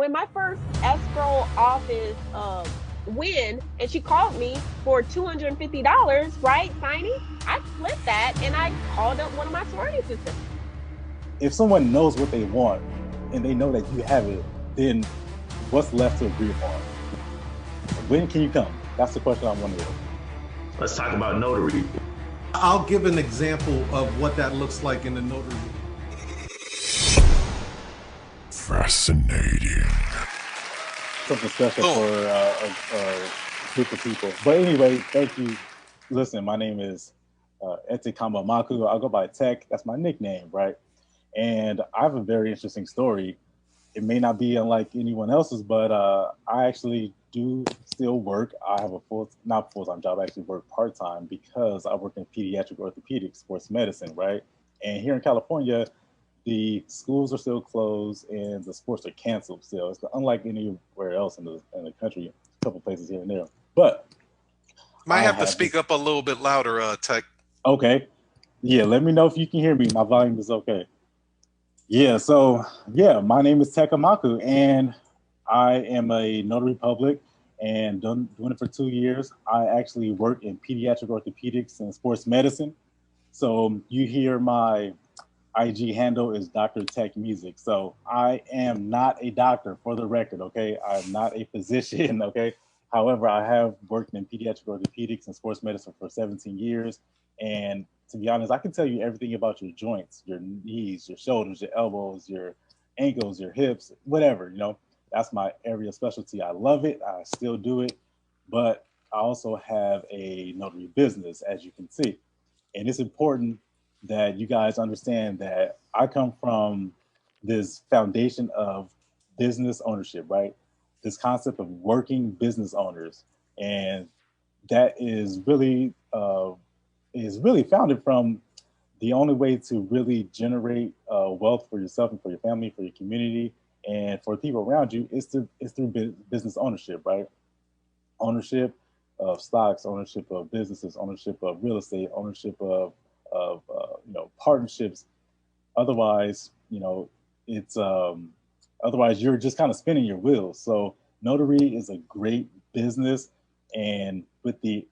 when my first escrow office win, and she called me for $250, right, signing, I flipped that and I called up one of my sorority sisters. If someone knows what they want and they know that you have it, then what's left to agree upon? When can you come? That's the question I want to hear. Let's talk about notary. I'll give an example of what that looks like in the notary. Fascinating. Something special for a group of people. But anyway, thank you. Listen, my name is Tekk Amaku. I go by Tekk. That's my nickname, right? And I have a very interesting story. It may not be unlike anyone else's, but I actually do still work. I have a not full-time job. I actually work part-time because I work in pediatric orthopedics, sports medicine, right? And here in California, the schools are still closed and the sports are canceled still. It's unlike anywhere else in the country, a couple places here and there. But might have to speak up a little bit louder, Tekk. Okay. Yeah, let me know if you can hear me. My volume is okay. Yeah, so yeah, my name is Tekk Amaku, and I am a notary public and doing it for 2 years. I actually work in pediatric orthopedics and sports medicine. So you hear my IG handle is Dr. Tekk Music. So I am not a doctor, for the record, okay? I'm not a physician, okay? However, I have worked in pediatric orthopedics and sports medicine for 17 years. And to be honest, I can tell you everything about your joints, your knees, your shoulders, your elbows, your ankles, your hips, whatever, you know. That's my area of specialty. I love it. I still do it. But I also have a notary business, as you can see. And it's important that you guys understand that I come from this foundation of business ownership, right? This concept of working business owners. And that is really founded from the only way to really generate wealth for yourself and for your family, for your community, and for people around you is through business ownership, right? Ownership of stocks, ownership of businesses, ownership of real estate, ownership of partnerships. Otherwise, it's otherwise you're just kind of spinning your wheels. So notary is a great business, and with the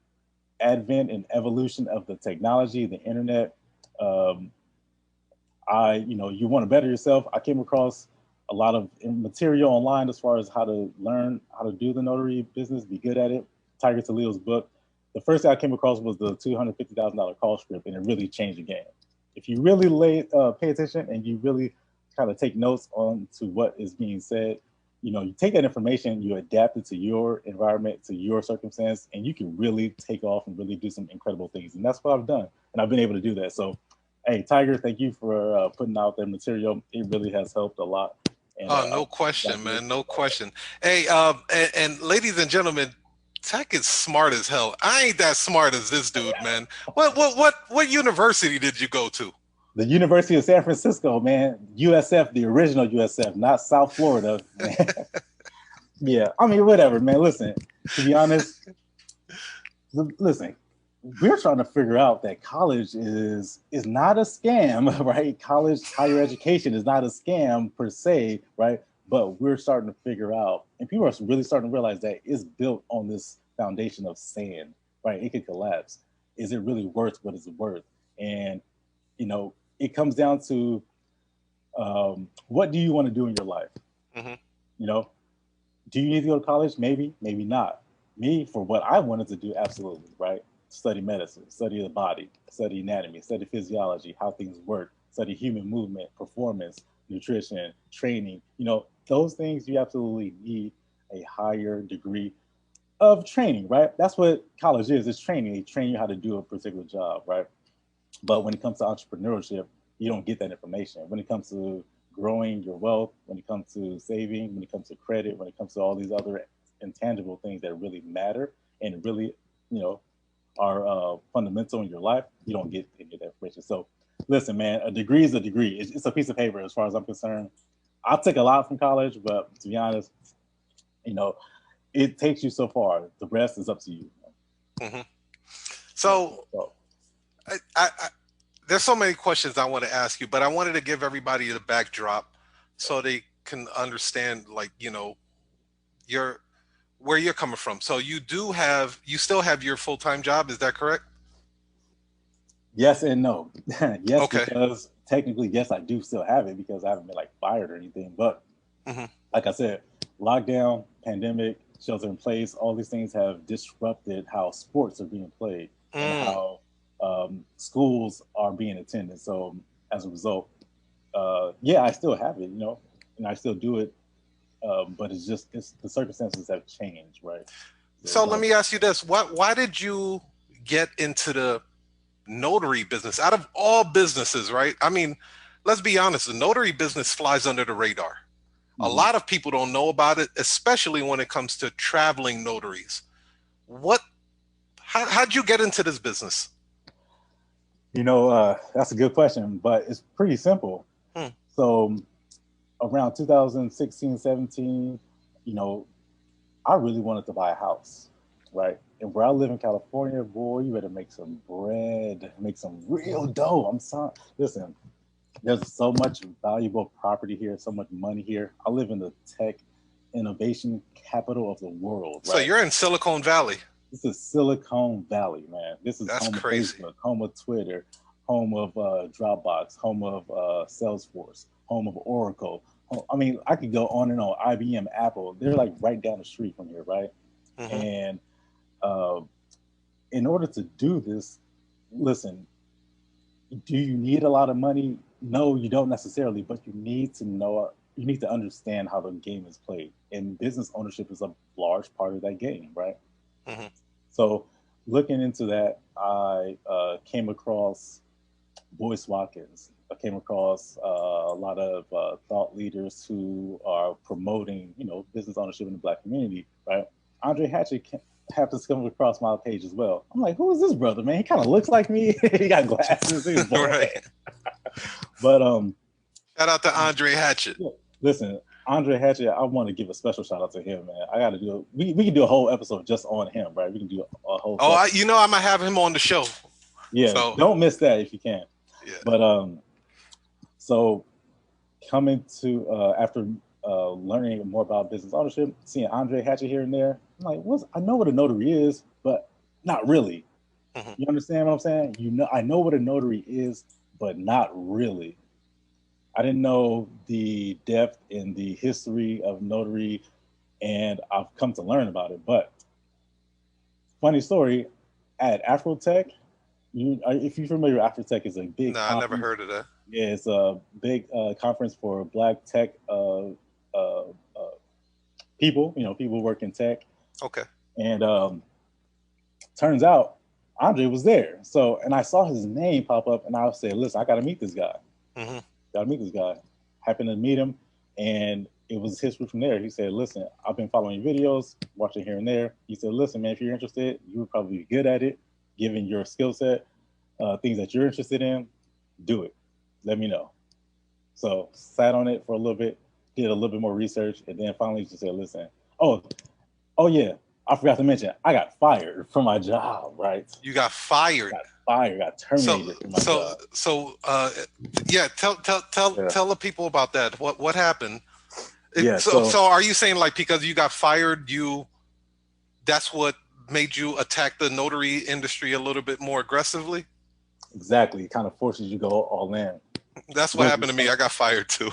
advent and evolution of the technology, the internet, you want to better yourself. I came across a lot of material online as far as how to learn how to do the notary business, be good at it. Tiger Toledo's book. The first thing I came across was the $250,000 call script, and it really changed the game. If you really pay attention and you really kind of take notes on to what is being said, you take that information, you adapt it to your environment, to your circumstance, and you can really take off and really do some incredible things. And that's what I've done. And I've been able to do that. So, hey, Tiger, thank you for putting out that material. It really has helped a lot. And, no question, man. No question. Hey, and ladies and gentlemen, Tekk is smart as hell. I ain't that smart as this dude, man. What university did you go to? The University of San Francisco, man. USF, the original USF, not South Florida. Yeah, I mean, whatever, man. Listen, to be honest, we're trying to figure out that college is not a scam, right? College, higher education is not a scam per se, right? But we're starting to figure out, and people are really starting to realize that it's built on this foundation of sand, right? It could collapse. Is it really worth what it's worth? And, it comes down to what do you want to do in your life? Mm-hmm. Do you need to go to college? Maybe, maybe not. Me, for what I wanted to do, absolutely, right? Study medicine, study the body, study anatomy, study physiology, how things work, study human movement, performance, nutrition, training. Those things you absolutely need a higher degree of training, right? That's what college is. It's training. They train you how to do a particular job, right? But when it comes to entrepreneurship, you don't get that information. When it comes to growing your wealth, when it comes to saving, when it comes to credit, when it comes to all these other intangible things that really matter and really, are fundamental in your life, you don't get any of that information. So listen, man, a degree is a degree. It's a piece of paper as far as I'm concerned. I took a lot from college, but to be honest, it takes you so far. The rest is up to you. Mm-hmm. So I there's so many questions I want to ask you, but I wanted to give everybody the backdrop so they can understand, like, your where you're coming from. So you still have your full-time job, is that correct? Yes and no. Yes, Okay. because technically, yes, I do still have it because I haven't been like fired or anything. But like I said, lockdown, pandemic, shelter in place, all these things have disrupted how sports are being played and how schools are being attended. So as a result, yeah, I still have it, and I still do it. But it's the circumstances have changed, right? So let me ask you this: why did you get into the notary business out of all businesses, right? I mean, let's be honest, the notary business flies under the radar. A lot of people don't know about it, especially when it comes to traveling notaries. How'd you get into this business? That's a good question, but it's pretty simple. So around 2016, 17, I really wanted to buy a house, right? And where I live in California, boy, you better make some bread, make some real dough. I'm sorry. Listen, there's so much valuable property here, so much money here. I live in the tech innovation capital of the world. Right? So you're in Silicon Valley. This is Silicon Valley, man. That's home crazy. of Facebook, home of Twitter, home of Dropbox, home of Salesforce, home of Oracle. I mean, I could go on and on. IBM, Apple, they're like right down the street from here, right? And in order to do this, listen, do you need a lot of money? No, you don't necessarily, but you need to understand how the game is played. And business ownership is a large part of that game, right? So looking into that, I came across Boyce Watkins. I came across a lot of thought leaders who are promoting, business ownership in the Black community, right? Andre Hatchett happens to come across my page as well. I'm like, who is this brother, man? He kind of looks like me. He got glasses. Right. But shout out to Andre Hatchett. Listen, Andre Hatchett, I want to give a special shout out to him, man. I got to do it. We can do a whole episode just on him, right? We can do a whole. I might have him on the show. Yeah, so don't miss that if you can. Yeah. But so coming to after learning more about business ownership, seeing Andre Hatchett here and there, I'm like, I know what a notary is, but not really. You understand what I'm saying? I know what a notary is, but not really. I didn't know the depth and the history of notary, and I've come to learn about it. But funny story, at Afrotech, if you're familiar with Afrotech, is a big. No, I never heard of that. Yeah, it's a big conference for Black tech people. People work in tech. Okay. And turns out Andre was there. So, and I saw his name pop up, and I said, "Listen, I got to meet this guy. Got to meet this guy." Happened to meet him, and it was history from there. He said, "Listen, I've been following your videos, watching here and there." He said, "Listen, man, if you're interested, you would probably be good at it, given your skill set, things that you're interested in. Do it. Let me know." So sat on it for a little bit, did a little bit more research, and then finally just said, "Listen, oh yeah, I forgot to mention, I got fired from my job, right?" You got fired. Got terminated from my job. So yeah, tell the people about that. What happened? So are you saying, like, because you got fired, that's what made you attack the notary industry a little bit more aggressively? Exactly. It kind of forces you to go all in. That's what happened to me. I got fired too.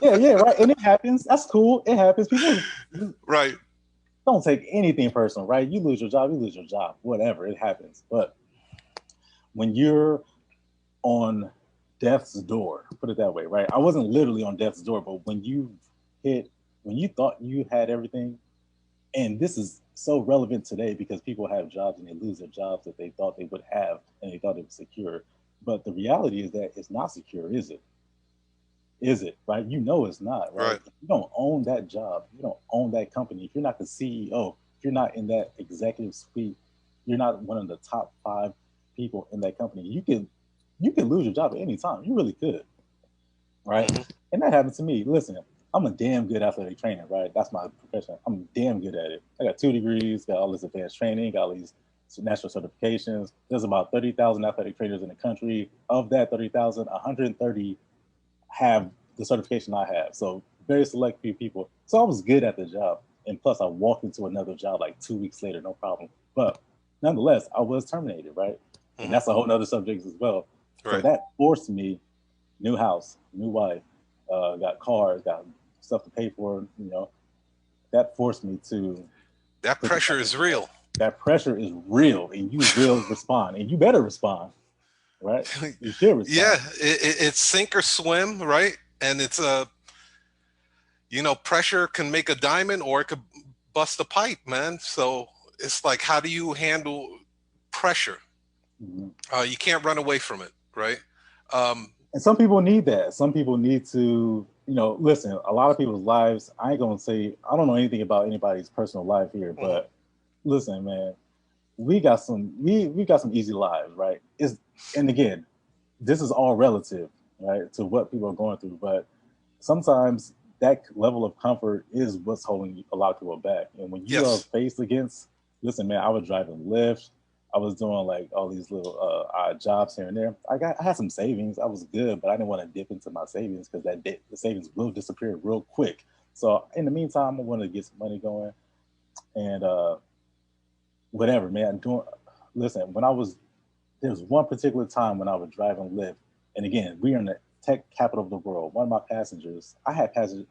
yeah, right. And it happens. That's cool. It happens. People right. Don't take anything personal, right? You lose your job, whatever, it happens. But when you're on death's door, put it that way, right? I wasn't literally on death's door, but when you thought you had everything, and this is so relevant today because people have jobs and they lose their jobs that they thought they would have and they thought it was secure. But the reality is that it's not secure, is it? Is it, right? It's not, right? If you don't own that job, you don't own that company. If you're not the CEO, if you're not in that executive suite, you're not one of the top 5 people in that company, you can lose your job at any time. You really could, right? And that happened to me. Listen, I'm a damn good athletic trainer, right? That's my profession. I'm damn good at it. I got 2 degrees, got all this advanced training, got all these national certifications. There's about 30,000 athletic trainers in the country. Of that 30,000, 130 have the certification I have. So very select few people. So I was good at the job. And plus I walked into another job like 2 weeks later, no problem. But nonetheless, I was terminated, right? And that's a whole nother subject as well. So Right. that forced me, new house, new wife, got cars, got stuff to pay for, that forced me to. That pressure is real. That pressure is real, and you will respond, and you better respond, right? You should respond. Yeah, it's sink or swim, right? And it's pressure can make a diamond or it could bust a pipe, man. So it's like, how do you handle pressure? You can't run away from it, right? And some people need that. Some people need to, listen, a lot of people's lives, I ain't gonna say, I don't know anything about anybody's personal life here, but listen, man, we got some easy lives, right? And again, this is all relative, right, to what people are going through. But sometimes that level of comfort is what's holding a lot of people back. And when you are faced against, listen, man, I was driving Lyft. I was doing like all these little odd jobs here and there. I had some savings. I was good, but I didn't want to dip into my savings because the savings will disappear real quick. So in the meantime, I wanted to get some money going, and whatever, man. Listen, there was one particular time when I was driving Lyft, and again, we are in the tech capital of the world. One of my passengers, I had the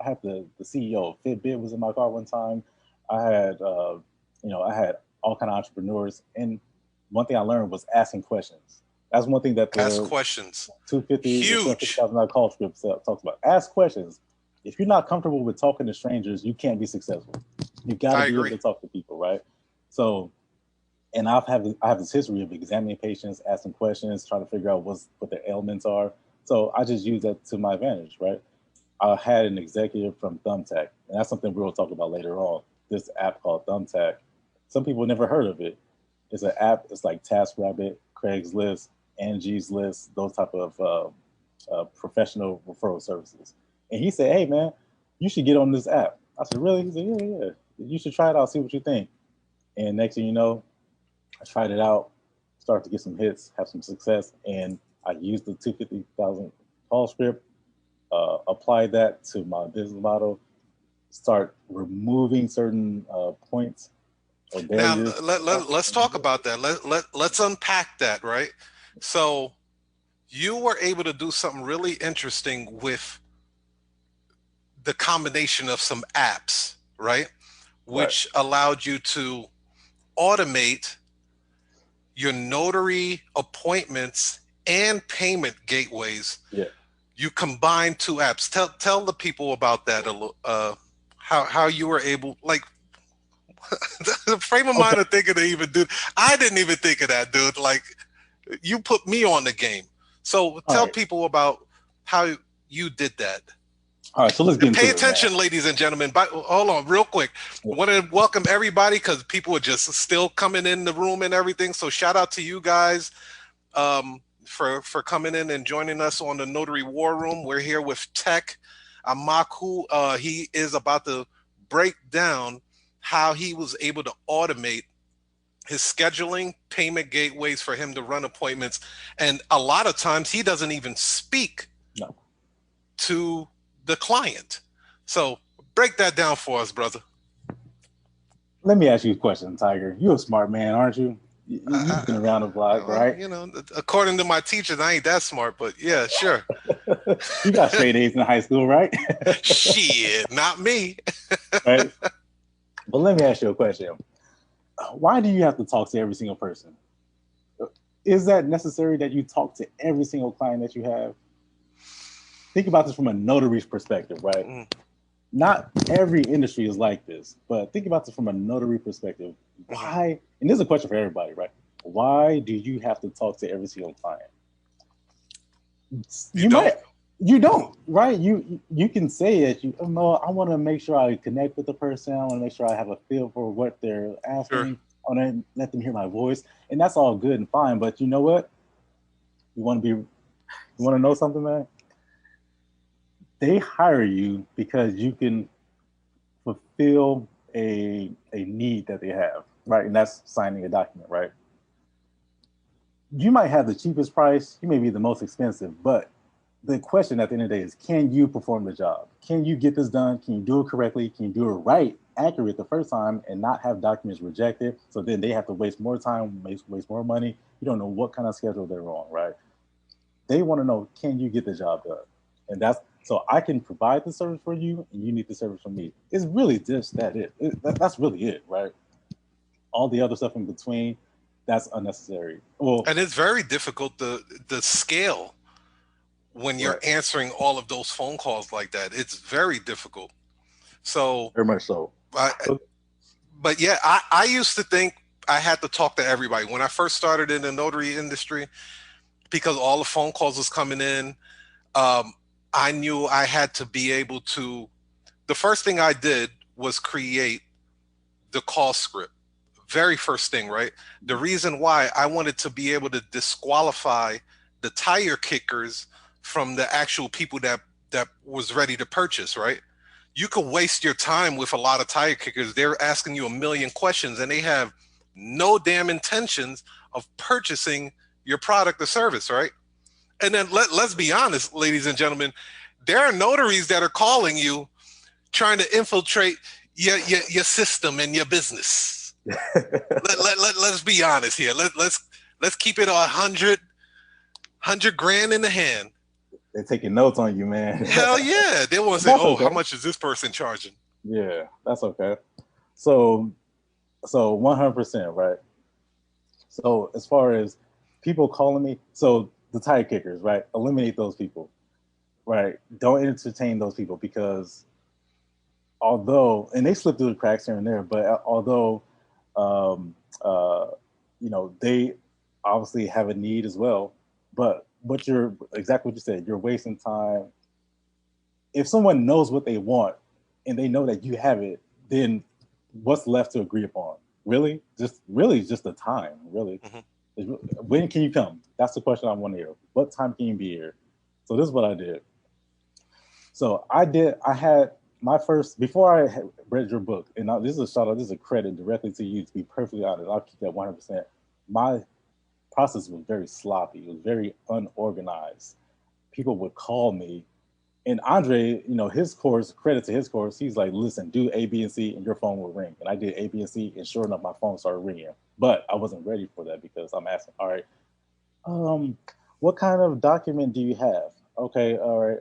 CEO of Fitbit was in my car one time. I had I had all kind of entrepreneurs, and one thing I learned was asking questions. That's one thing that the ask questions. 250 Huge. $250,000 call script talks about. Ask questions. If you're not comfortable with talking to strangers, you can't be successful. You got to be able to talk to people, right? So, and I have this history of examining patients, asking questions, trying to figure out what their ailments are. So I just use that to my advantage, right? I had an executive from Thumbtack, and that's something we'll talk about later on. This app called Thumbtack. Some people never heard of it. It's an app. It's like TaskRabbit, Craigslist, Angie's List, those type of professional referral services. And he said, "Hey, man, you should get on this app." I said, "Really?" He said, "Yeah. You should try it out, see what you think." And next thing you know, I tried it out, started to get some hits, have some success, and I used the 250,000 call script, applied that to my business model, start removing certain points. Now let's talk about that. Let's unpack that, right? So you were able to do something really interesting with the combination of some apps, right? Which allowed you to automate your notary appointments and payment gateways. Yeah. You combined two apps. Tell the people about that a little. How you were able, like, the frame of mind of thinking to even do. I didn't even think of that, dude. Like, you put me on the game. So tell people about how you did that. All right, so let's get into pay attention, ladies and gentlemen. Hold on, real quick. I want to welcome everybody because people are just still coming in the room and everything. So shout out to you guys for coming in and joining us on the Notary War Room. We're here with Tekk Amaku. He is about to break down how he was able to automate his scheduling, payment gateways for him to run appointments. And a lot of times he doesn't even speak to the client. So break that down for us, brother. Let me ask you a question, Tiger. You're a smart man, aren't you? You've been around the block, right? You know, according to my teachers, I ain't that smart, but yeah, sure. You got straight A's in high school, right? Shit, not me. Right? But let me ask you a question. Why do you have to talk to every single person? Is that necessary that you talk to every single client that you have? Think about this from a notary's perspective, right? Not every industry is like this, but think about this from a notary perspective. Why, and this is a question for everybody, right? Why do you have to talk to every single client? You don't, right? You can say it. I want to make sure I connect with the person. I want to make sure I have a feel for what they're asking. Sure. I want to let them hear my voice, and that's all good and fine. But you know what? You want to know something, man? They hire you because you can fulfill a need that they have, right? And that's signing a document, right? You might have the cheapest price, you may be the most expensive, but the question at the end of the day is, can you perform the job? Can you get this done? Can you do it correctly? Can you do it right, accurate the first time, and not have documents rejected? So then they have to waste more time, waste more money. You don't know what kind of schedule they're on, right? They want to know, can you get the job done? And that's so I can provide the service for you, and you need the service from me. It's really just that's really it, right? All the other stuff in between, that's unnecessary. Well, And it's very difficult the scale when you're right. answering all of those phone calls like that. It's very difficult. So, Very much so. but yeah, I used to think I had to talk to everybody when I first started in the notary industry because all the phone calls was coming in. I knew I had to be able to. The first thing I did was create the call script. Very first thing, right? The reason why I wanted to be able to disqualify the tire kickers from the actual people that was ready to purchase, right? You could waste your time with a lot of tire kickers. They're asking you a million questions and they have no damn intentions of purchasing your product or service, right? And then let's be honest, ladies and gentlemen, there are notaries that are calling you trying to infiltrate your system and your business. Let's be honest here. Let's keep it 100 grand in the hand. They're taking notes on you, man. Hell yeah. They want to say, okay. How much is this person charging? Yeah, that's okay. So 100%, right? So as far as people calling me, so the tire kickers, right? Eliminate those people, right? Don't entertain those people because although, and they slip through the cracks here and there, but although, they obviously have a need as well, but you're exactly what you said, you're wasting time. If someone knows what they want and they know that you have it, then what's left to agree upon? Really? Just the time, really. Mm-hmm. When can you come? That's the question I want to hear. What time can you be here? So this is what I did. So I had my first, before I read your book, and this is a shout out, this is a credit directly to you, to be perfectly honest. I'll keep that 100%. My process was very sloppy. It was very unorganized. People would call me, and Andre, his course, credit to his course, he's like, listen, do A, B, and C, and your phone will ring. And I did A, B, and C, and sure enough, my phone started ringing. But I wasn't ready for that because I'm asking, all right, what kind of document do you have? Okay, all right,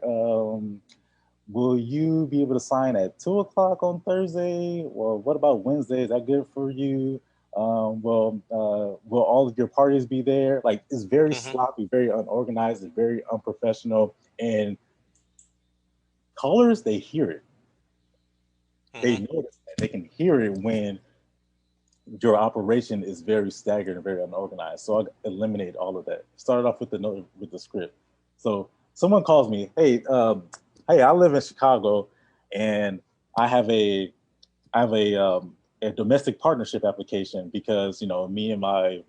will you be able to sign at 2:00 on Thursday? Well, what about Wednesday? Is that good for you? Will all of your parties be there? Like, it's very sloppy, very unorganized, it's very unprofessional. And callers, they hear it. They notice that. They can hear it when your operation is very staggered and very unorganized. So I eliminate all of that. Started off with the script. So someone calls me, hey, I live in Chicago, and I have a domestic partnership application because me and my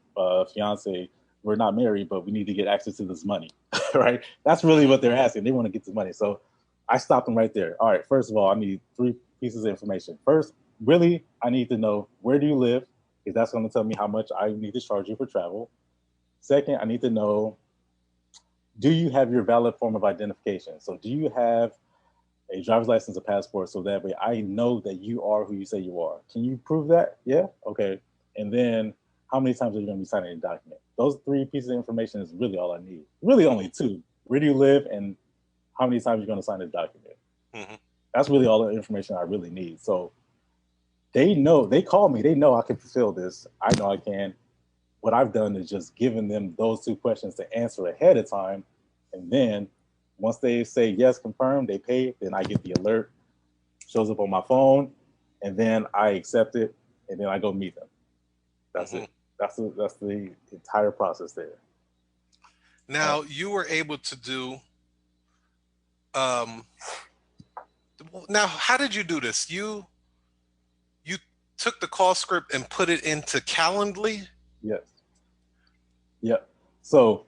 fiance, we're not married, but we need to get access to this money, right? That's really what they're asking. They want to get this money. So I stopped them right there. All right, first of all, I need 3 pieces of information. First, really, I need to know, where do you live? Because that's going to tell me how much I need to charge you for travel. Second, I need to know, do you have your valid form of identification? So do you have a driver's license, a passport, so that way I know that you are who you say you are? Can you prove that? Yeah? Okay. And then how many times are you going to be signing a document? Those 3 pieces of information is really all I need. Really only 2. Where do you live and how many times you're going to sign a document? Mm-hmm. That's really all the information I really need. So they know, they call me, they know I can fulfill this. I know I can. What I've done is just given them those 2 questions to answer ahead of time. And then once they say yes, confirm, they pay, then I get the alert, shows up on my phone, and then I accept it, and then I go meet them. That's it. That's the entire process there. Now, you were able to do, now, how did you do this? You took the call script and put it into Calendly? Yes. Yep. So.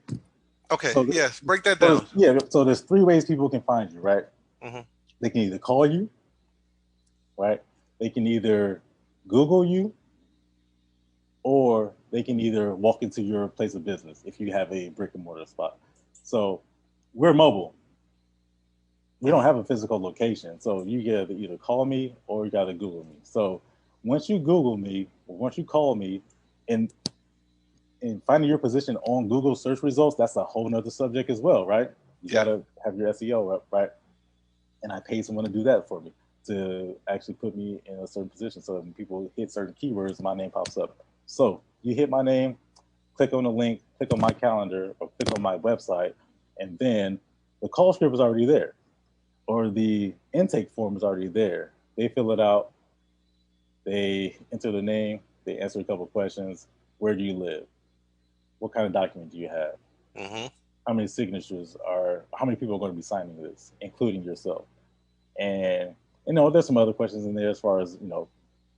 Okay. Yes. Break that down. Yeah. So there's 3 ways people can find you, right? Mm-hmm. They can either call you, right? They can either Google you, or they can either walk into your place of business if you have a brick and mortar spot. So we're mobile. we don't have a physical location. So you get to either call me or you got to Google me. So once you Google me, or once you call me, and finding your position on Google search results, that's a whole nother subject as well, right? You got to have your SEO up, right? And I paid someone to do that for me, to actually put me in a certain position. So when people hit certain keywords, my name pops up. So you hit my name, click on the link, click on my calendar, or click on my website, and then the call script is already there, or the intake form is already there. They fill it out, they enter the name, they answer a couple of questions. Where do you live? What kind of document do you have? Mm-hmm. How many signatures how many people are going to be signing this, including yourself? And, there's some other questions in there as far as,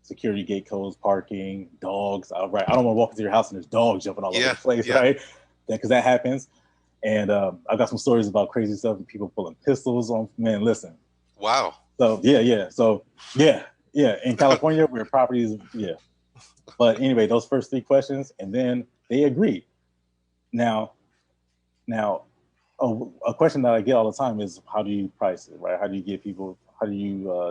security gate codes, parking, dogs. Right. I don't want to walk into your house and there's dogs jumping all over the place, right? Because that happens. And I've got some stories about crazy stuff and people pulling pistols on. Man, listen. Wow. So, yeah. So, yeah. In California, where properties, But anyway, those first 3 questions, and then they agree. Now, a question that I get all the time is, how do you price it, right? How do you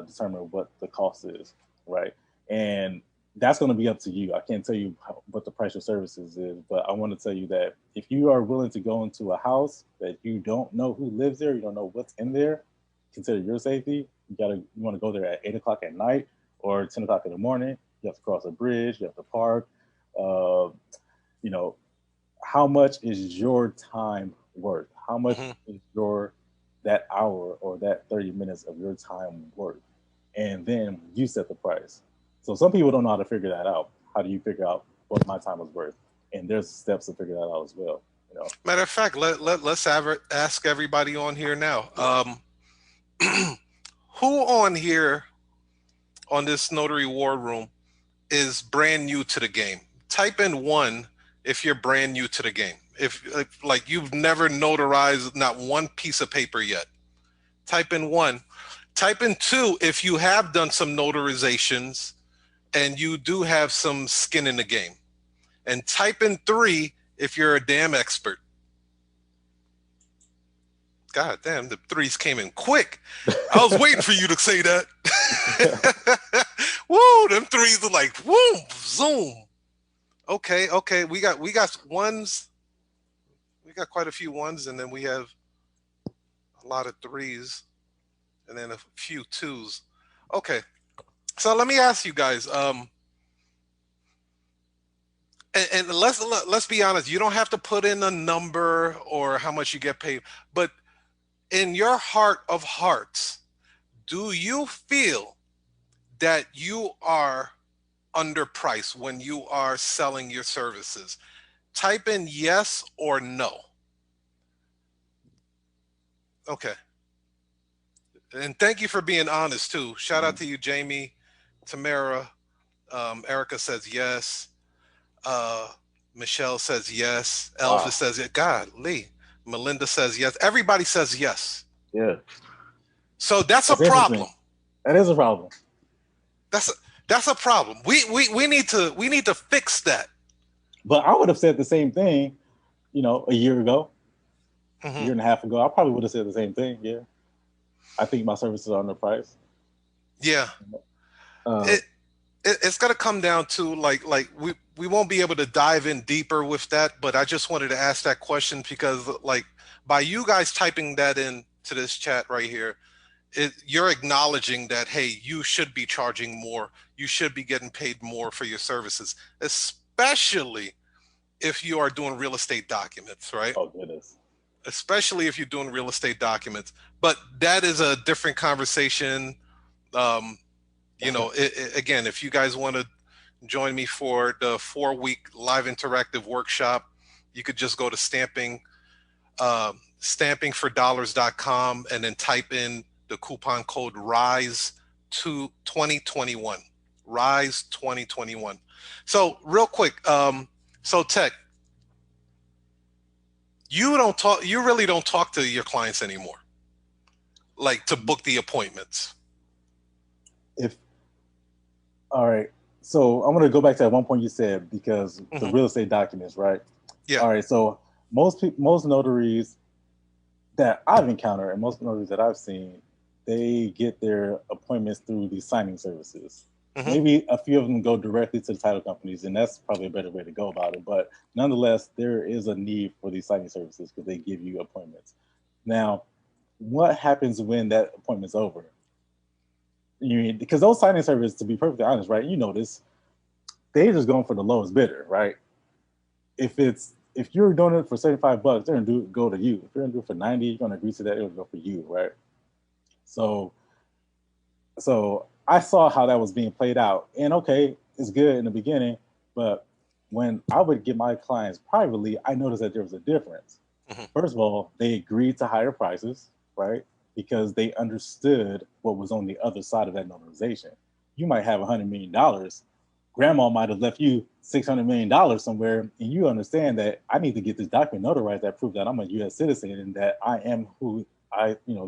determine what the cost is, right? And that's going to be up to you. I can't tell you what the price of services is, but I want to tell you that if you are willing to go into a house that you don't know who lives there, you don't know what's in there, consider your safety. You want to go there at 8 o'clock at night or 10 o'clock in the morning. You have to cross a bridge. You have to park. How much is your time worth? How much is that hour or that 30 minutes of your time worth? And then you set the price. So some people don't know how to figure that out. How do you figure out what my time is worth? And there's steps to figure that out as well. Matter of fact, let's ask everybody on here now. Who on here on this Notary War Room is brand new to the game? Type in 1 if you're brand new to the game. If like you've never notarized not one piece of paper yet. Type in 1. Type in 2 if you have done some notarizations and you do have some skin in the game. And type in 3 if you're a damn expert. God damn, the 3s came in quick. I was waiting for you to say that. Woo, them 3s are like, woo, zoom. Okay. We got 1s. We got quite a few 1s, and then we have a lot of 3s, and then a few 2s. Okay. So let me ask you guys, and let's be honest, you don't have to put in a number or how much you get paid, but in your heart of hearts, do you feel that you are underpriced when you are selling your services? Type in yes or no. Okay. And thank you for being honest too. Shout out to you, Jamie, Tamara. Erica says yes. Michelle says yes. Elvis says yes. God, Lee. Melinda says yes. Everybody says yes. Yeah. So that's a problem. That is a problem. That's a problem. We need to fix that. But I would have said the same thing, a year ago, a year and a half ago. I probably would have said the same thing. Yeah. I think my services are underpriced. Yeah. It's going to come down to like we won't be able to dive in deeper with that, but I just wanted to ask that question because like by you guys typing that in to this chat right here, you're acknowledging that, hey, you should be charging more. You should be getting paid more for your services, especially if you are doing real estate documents, right? Oh, goodness. Especially if you're doing real estate documents. But that is a different conversation. Again, if you guys want to join me for the 4-week live interactive workshop, you could just go to stampingfordollars.com and then type in the coupon code RISE to 2021. RISE 2021. So real quick, so Tekk, you really don't talk to your clients anymore, like to book the appointments. All right. So I'm going to go back to that one point you said, because the real estate documents, right? Yeah. All right. So most notaries, that I've encountered and most notaries that I've seen, they get their appointments through these signing services. Mhm. Maybe a few of them go directly to the title companies, and that's probably a better way to go about it. But nonetheless, there is a need for these signing services because they give you appointments. Now, what happens when that appointment's over? Because those signing services, to be perfectly honest, right? You know this, they just going for the lowest bidder, right? If you're doing it for $75, they're gonna go to you. If you're gonna do it for 90, you're gonna agree to that, it'll go for you, right? So I saw how that was being played out. And okay, it's good in the beginning, but when I would get my clients privately, I noticed that there was a difference. Mhm. First of all, they agreed to higher prices, right? Because they understood what was on the other side of that notarization. You might have $100 million. Grandma might have left you $600 million somewhere, and you understand that I need to get this document notarized that proves that I'm a U.S. citizen and that I am who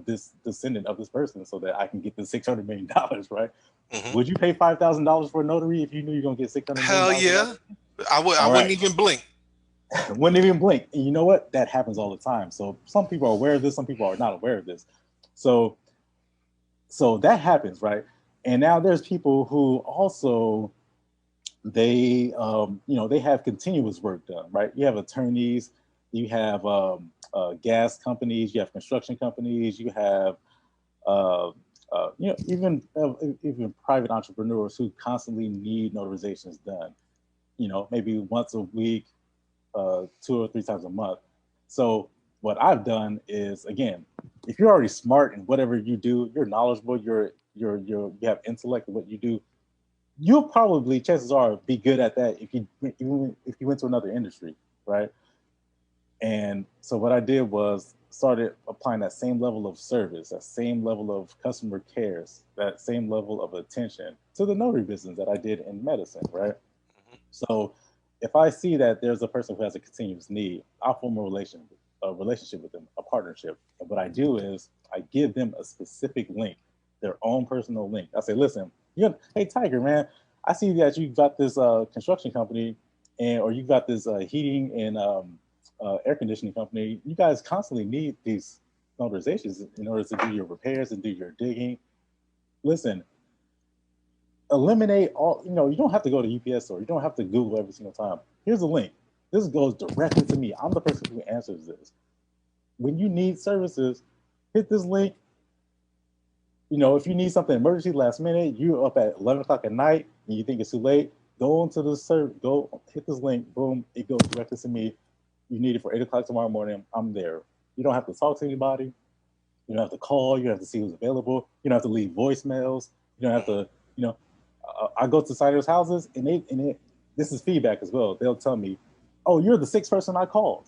this descendant of this person, so that I can get the $600 million, right? Mhm. Would you pay $5,000 for a notary if you knew you're gonna get $600 million? Hell yeah. I All wouldn't right. even blink. Wouldn't even blink. And you know what? That happens all the time. So some people are aware of this, some people are not aware of this. So that happens, right? And now there's people who also they they have continuous work done, right? You have attorneys, you have gas companies, you have construction companies, you have even private entrepreneurs who constantly need notarizations done. Maybe once a week, 2 or 3 times a month. So what I've done is, again, if you're already smart in whatever you do, you're knowledgeable, you have intellect in what you do, you'll probably, chances are, be good at that if you went to another industry, right? And so what I did was started applying that same level of service, that same level of customer cares, that same level of attention to the notary business that I did in medicine, right? So if I see that there's a person who has a continuous need, I'll form a relationship with them, a partnership. And what I do is I give them a specific link, their own personal link. I say, listen, hey Tiger, man, I see that you got this construction company, or you got this heating and air conditioning company. You guys constantly need these notarizations in order to do your repairs and do your digging. Listen, eliminate all, you don't have to go to UPS store. You don't have to Google every single time. Here's a link. This goes directly to me. I'm the person who answers this. When you need services, hit this link. If you need something emergency last minute, you're up at 11 o'clock at night and you think it's too late, go into the go hit this link, boom, it goes directly to me. You need it for 8 o'clock tomorrow morning, I'm there. You don't have to talk to anybody. You don't have to call. You don't have to see who's available. You don't have to leave voicemails. You don't have to, I go to signers' houses and this is feedback as well. They'll tell me, oh, you're the sixth person I called.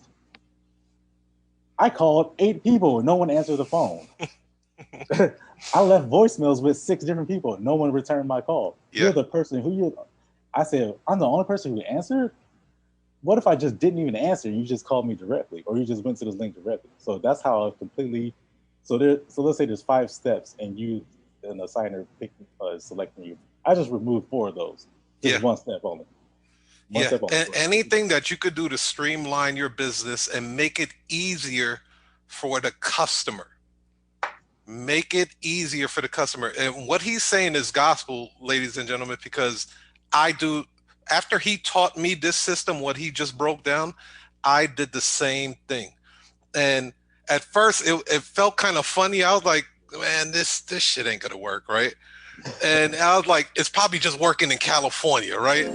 I called 8 people. No one answered the phone. I left voicemails with 6 different people. No one returned my call. Yeah. You're the person I said, I'm the only person who answered. What if I just didn't even answer and you just called me directly, or you just went to this link directly? So that's how I completely, so let's say there's 5 steps and the signer selecting you. I just removed 4 of those. Just one step only. And anything that you could do to streamline your business and make it easier for the customer. Make it easier for the customer. And what he's saying is gospel, ladies and gentlemen, because after he taught me this system, what he just broke down, I did the same thing. And at first it felt kind of funny. I was like, man, this shit ain't gonna work, right? And I was like, it's probably just working in California, right?